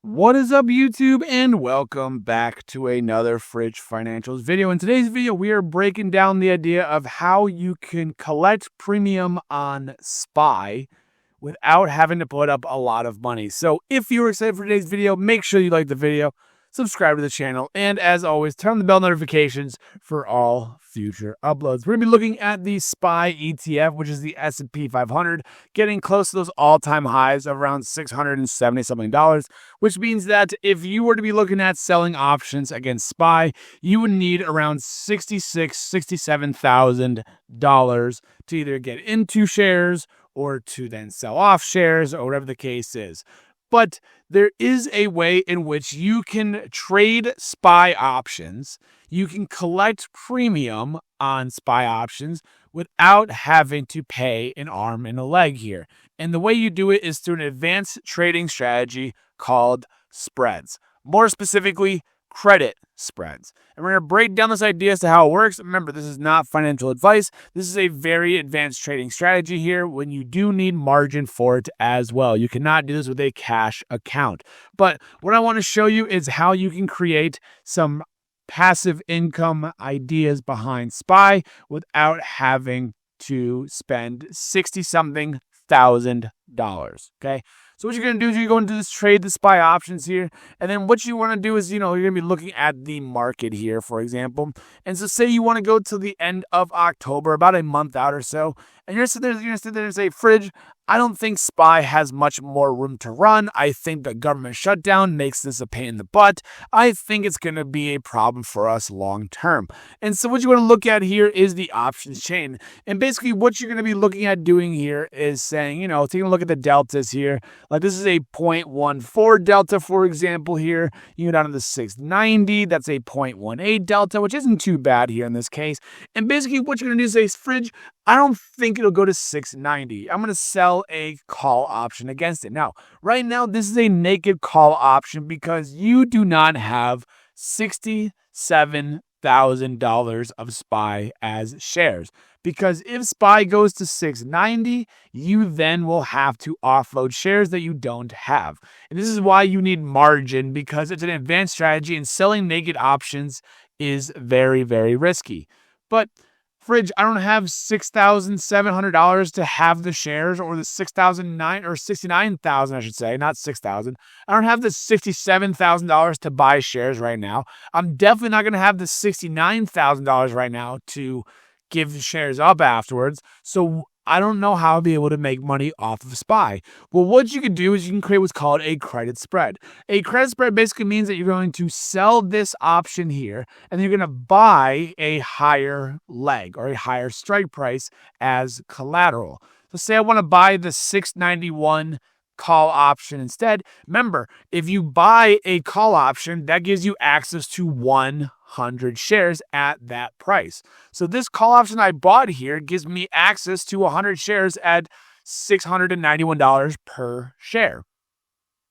What is up, YouTube, and welcome back to another Fridge Financials video. In today's video, we are breaking down the idea of how you can collect premium on SPY without having to put up a lot of money. So if you're excited for today's video, make sure you like the video, subscribe to the channel, and as always, turn on the bell notifications for all future uploads. We're going to be looking at the SPY ETF, which is the S&P 500, getting close to those all-time highs of around $670-something, which means that if you were to be looking at selling options against SPY, you would need around $67,000 to either get into shares or to then sell off shares or whatever the case is. But there is a way in which you can trade SPY options. You can collect premium on SPY options without having to pay an arm and a leg here. And the way you do it is through an advanced trading strategy called spreads. More specifically, credit spreads. And we're going to break down this idea as to how it works. Remember, this is not financial advice. This is a very advanced trading strategy here when you do need margin for it as well. You cannot do this with a cash account. But what I want to show you is how you can create some passive income ideas behind SPY without having to spend $60-something thousand. Okay. So what you're going to do is you're going to do this trade the SPY options here. And then what you want to do is, you're going to be looking at the market here, for example. And so say you want to go to the end of October, about a month out or so. And you're going to sit there and say, Fridge, I don't think SPY has much more room to run. I think the government shutdown makes this a pain in the butt. I think it's going to be a problem for us long term. And so what you want to look at here is the options chain. And basically what you're going to be looking at doing here is saying, taking a look at the deltas here. Like this is a 0.14 delta, for example, here. You go down to the 690. That's a 0.18 delta, which isn't too bad here in this case. And basically what you're going to do is say, Fridge, I don't think it'll go to 690. I'm going to sell a call option against it. Now, right now, this is a naked call option because you do not have $67,000 of SPY as shares. Because if SPY goes to 690, you then will have to offload shares that you don't have. And this is why you need margin, because it's an advanced strategy and selling naked options is very, very risky. But Fridge, I don't have $6,700 to have the shares, or the $69,000, I should say, not 6,000. I don't have the $67,000 to buy shares right now. I'm definitely not going to have the $69,000 right now to give the shares up afterwards. So I don't know how I'll be able to make money off of SPY. Well, what you can do is you can create what's called a credit spread. A credit spread basically means that you're going to sell this option here, and you're going to buy a higher leg or a higher strike price as collateral. So say I want to buy the 691 call option instead. Remember, if you buy a call option, that gives you access to 100 shares at that price. So this call option I bought here gives me access to 100 shares at $691 per share.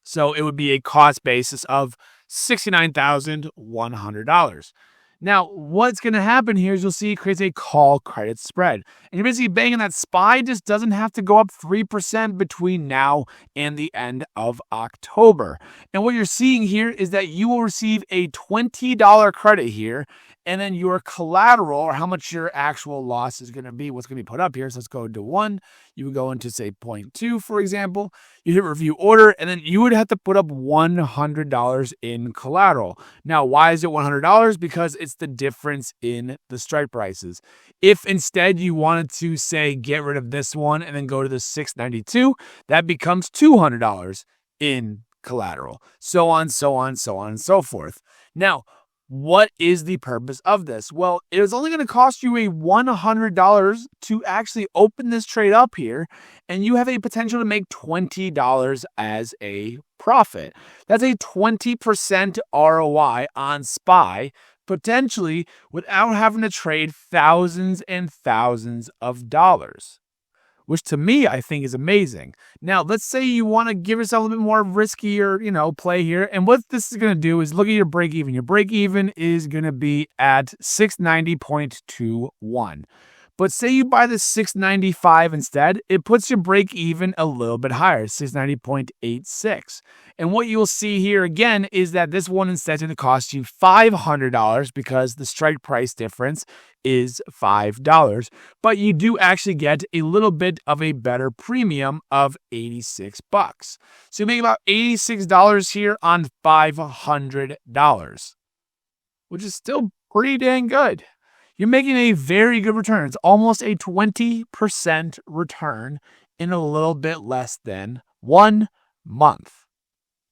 So it would be a cost basis of $69,100. Now, what's going to happen here is you'll see it creates a call credit spread. And you're basically banking that SPY just doesn't have to go up 3% between now and the end of October. And what you're seeing here is that you will receive a $20 credit here, and then your collateral, or how much your actual loss is going to be, what's going to be put up here. So let's go into 1. You would go into, say, 0.2, for example. You hit review order, and then you would have to put up $100 in collateral. Now, why is it $100? Because it's the difference in the strike prices. If instead you wanted to, say, get rid of this one and then go to the 692, that becomes $200 in collateral. So on, so on, so on, and so forth. Now, what is the purpose of this? Well, it is only going to cost you a $100 to actually open this trade up here, and you have a potential to make $20 as a profit. That's a 20% ROI on SPY, potentially without having to trade thousands and thousands of dollars, which to me, I think is amazing. Now, let's say you want to give yourself a little bit more riskier, play here. And what this is going to do is look at your break even. Your break even is going to be at 690.21. But say you buy the 695 instead, it puts your break even a little bit higher, 690.86. And what you'll see here again is that this one instead is going to cost you $500 because the strike price difference is $5. But you do actually get a little bit of a better premium of $86. So you make about $86 here on $500, which is still pretty dang good. You're making a very good return. It's almost a 20% return in a little bit less than 1 month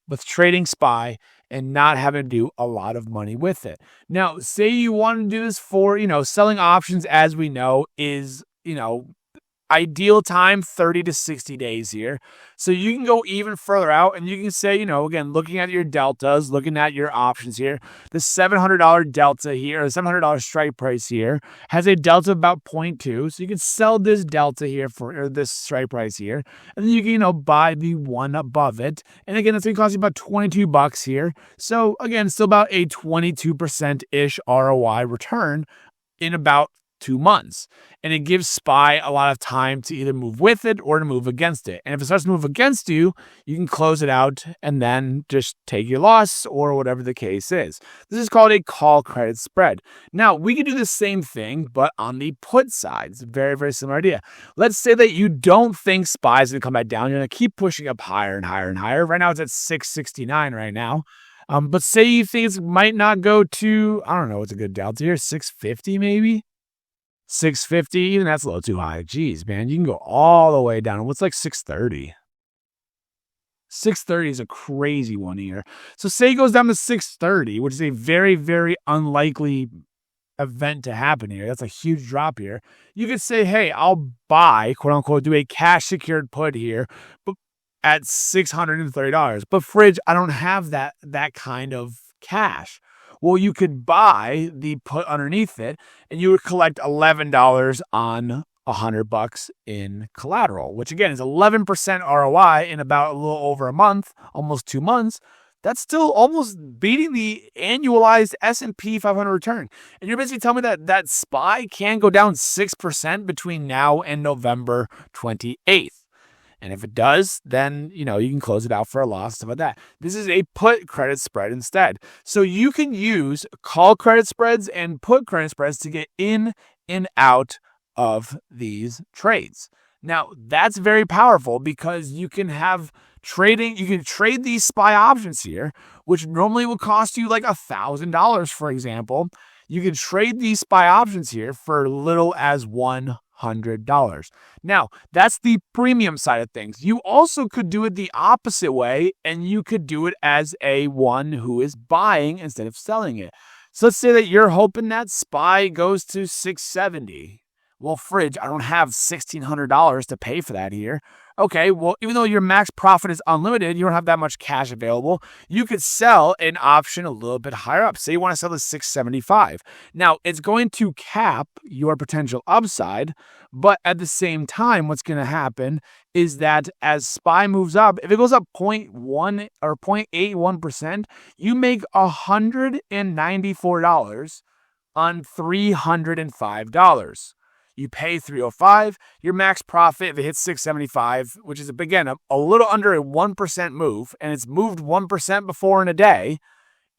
with trading SPY and not having to do a lot of money with it. Now, say you want to do this for, selling options, as we know, is, ideal time 30 to 60 days here. So you can go even further out and you can say, again, looking at your deltas, looking at your options here, the $700 delta here, the $700 strike price here has a delta of about 0.2. So you can sell this delta here for this strike price here. And then you can, buy the one above it. And again, that's going to cost you about $22 here. So again, still about a 22%-ish ROI return in about 2 months. And it gives SPY a lot of time to either move with it or to move against it. And if it starts to move against you, you can close it out and then just take your loss or whatever the case is. This is called a call credit spread. Now, we can do the same thing, but on the put side. It's a very, very similar idea. Let's say that you don't think SPY is going to come back down. You're going to keep pushing up higher and higher and higher. Right now, it's at 669 right now. But say you think it might not go to, I don't know, what's a good delta here? 650 maybe? 650, even that's a little too high. Jeez, man, you can go all the way down. What's like 630? 630 is a crazy one here. So say it goes down to 630, which is a very, very unlikely event to happen here. That's a huge drop here. You could say, hey, I'll buy, quote unquote, do a cash secured put here, but at $630. But fridge, I don't have that kind of cash. Well, you could buy the put underneath it and you would collect $11 on $100 in collateral, which again is 11% ROI in about a little over a month, almost 2 months. That's still almost beating the annualized S&P 500 return. And you're basically telling me that SPY can go down 6% between now and November 28th. And if it does, then, you can close it out for a loss, stuff like that. This is a put credit spread instead. So you can use call credit spreads and put credit spreads to get in and out of these trades. Now, that's very powerful because you can have trading, you can trade these SPY options here, which normally will cost you like $1,000, for example. You can trade these SPY options here for little as $100. Now, that's the premium side of things. You also could do it the opposite way, and you could do it as a one who is buying instead of selling it. So let's say that you're hoping that SPY goes to 670. Well, fridge, I don't have $1,600 to pay for that here. Okay, well, even though your max profit is unlimited, you don't have that much cash available. You could sell an option a little bit higher up. Say you want to sell the 675. Now, it's going to cap your potential upside, but at the same time, what's going to happen is that as SPY moves up, if it goes up 0.1 or 0.81%, you make $194 on $305. You pay $305, your max profit, if it hits 675, which is, again, a little under a 1% move, and it's moved 1% before in a day,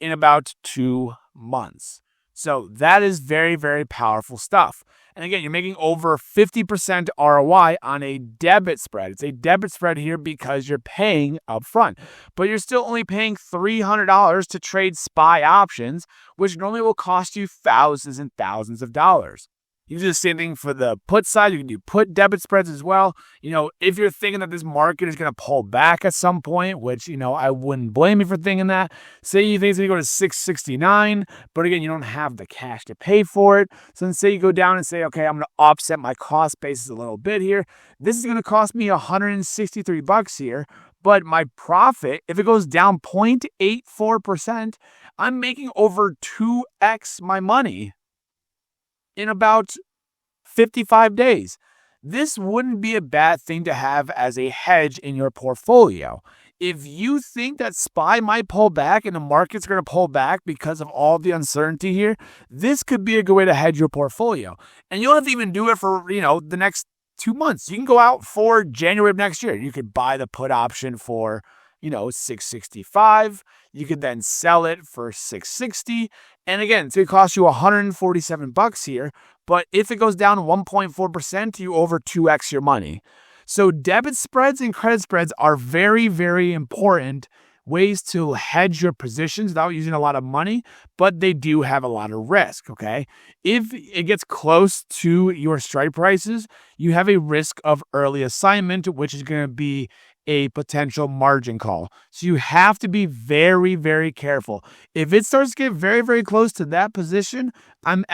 in about 2 months. So that is very, very powerful stuff. And again, you're making over 50% ROI on a debit spread. It's a debit spread here because you're paying upfront, but you're still only paying $300 to trade SPY options, which normally will cost you thousands and thousands of dollars. You can do the same thing for the put side. You can do put debit spreads as well. If you're thinking that this market is going to pull back at some point, which, I wouldn't blame you for thinking that. Say you think it's going to go to 669, but again, you don't have the cash to pay for it. So then say you go down and say, okay, I'm going to offset my cost basis a little bit here. This is going to cost me $163 here, but my profit, if it goes down 0.84%, I'm making over 2x my money in about 55 days. This wouldn't be a bad thing to have as a hedge in your portfolio. if you think that SPY might pull back and the market's going to pull back because of all the uncertainty here, this could be a good way to hedge your portfolio. And you don't have to even do it for, the next 2 months. You can go out for January of next year. You could buy the put option for, 665. You could then sell it for 660. And again, it's going to cost you $147 here. But if it goes down 1.4%, you over 2x your money. So debit spreads and credit spreads are very, very important ways to hedge your positions without using a lot of money, but they do have a lot of risk, okay? If it gets close to your strike prices, you have a risk of early assignment, which is going to be a potential margin call. So you have to be very, very careful. If it starts to get very, very close to that position, I'm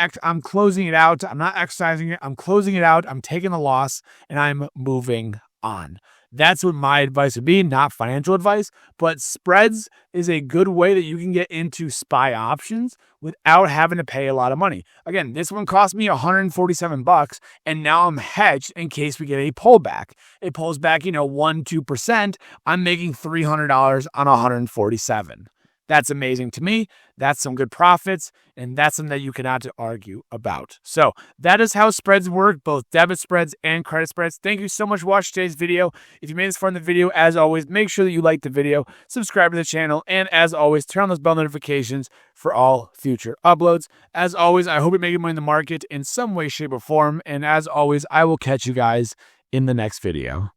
closing it out. I'm not exercising it. I'm closing it out. I'm taking the loss and I'm moving on. That's what my advice would be, not financial advice, but spreads is a good way that you can get into SPY options without having to pay a lot of money. Again, this one cost me $147, and now I'm hedged in case we get a pullback. It pulls back, 1-2%. I'm making $300 on $147. That's amazing to me. That's some good profits, and that's something that you cannot argue about. So that is how spreads work, both debit spreads and credit spreads. Thank you so much for watching today's video. If you made this far in the video, as always, make sure that you like the video, subscribe to the channel, and as always, turn on those bell notifications for all future uploads. As always, I hope you're making money in the market in some way, shape, or form. And as always, I will catch you guys in the next video.